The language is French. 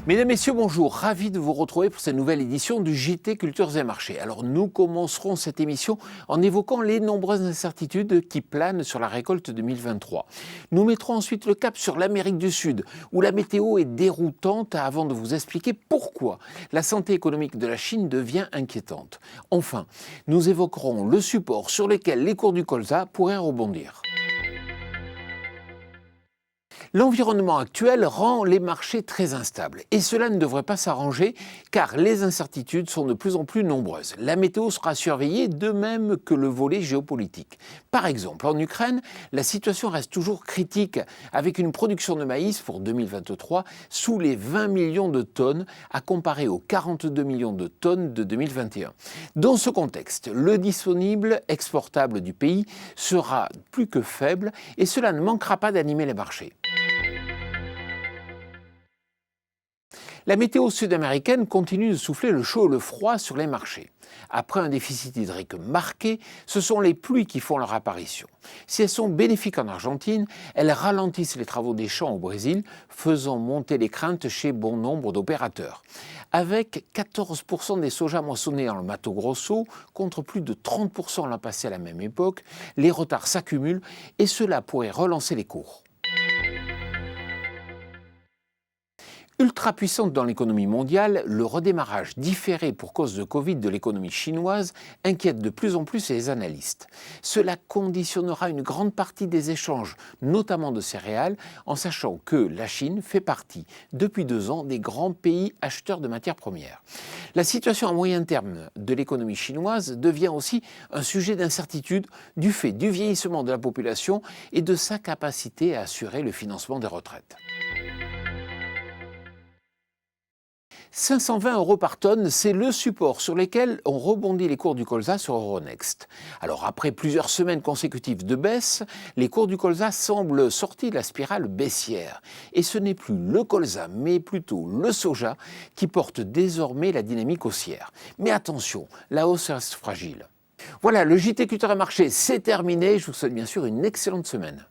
Mesdames, Messieurs, bonjour. Ravi de vous retrouver pour cette nouvelle édition du JT Cultures et Marchés. Alors, nous commencerons cette émission en évoquant les nombreuses incertitudes qui planent sur la récolte 2023. Nous mettrons ensuite le cap sur l'Amérique du Sud, où la météo est déroutante avant de vous expliquer pourquoi la santé économique de la Chine devient inquiétante. Enfin, nous évoquerons le support sur lequel les cours du colza pourraient rebondir. L'environnement actuel rend les marchés très instables et cela ne devrait pas s'arranger car les incertitudes sont de plus en plus nombreuses. La météo sera surveillée de même que le volet géopolitique. Par exemple, en Ukraine, la situation reste toujours critique avec une production de maïs pour 2023 sous les 20 millions de tonnes à comparer aux 42 millions de tonnes de 2021. Dans ce contexte, le disponible exportable du pays sera plus que faible et cela ne manquera pas d'animer les marchés. La météo sud-américaine continue de souffler le chaud et le froid sur les marchés. Après un déficit hydrique marqué, ce sont les pluies qui font leur apparition. Si elles sont bénéfiques en Argentine, elles ralentissent les travaux des champs au Brésil, faisant monter les craintes chez bon nombre d'opérateurs. Avec 14% des sojas moissonnés en Mato Grosso, contre plus de 30% l'an passé à la même époque, les retards s'accumulent et cela pourrait relancer les cours. Ultra puissante dans l'économie mondiale, le redémarrage différé pour cause de Covid de l'économie chinoise inquiète de plus en plus les analystes. Cela conditionnera une grande partie des échanges, notamment de céréales, en sachant que la Chine fait partie, depuis 2 ans, des grands pays acheteurs de matières premières. La situation à moyen terme de l'économie chinoise devient aussi un sujet d'incertitude du fait du vieillissement de la population et de sa capacité à assurer le financement des retraites. 520 € par tonne, c'est le support sur lequel ont rebondi les cours du colza sur Euronext. Alors après plusieurs semaines consécutives de baisse, les cours du colza semblent sortis de la spirale baissière. Et ce n'est plus le colza, mais plutôt le soja qui porte désormais la dynamique haussière. Mais attention, la hausse reste fragile. Voilà, le JT Culture et Marché, c'est terminé. Je vous souhaite bien sûr une excellente semaine.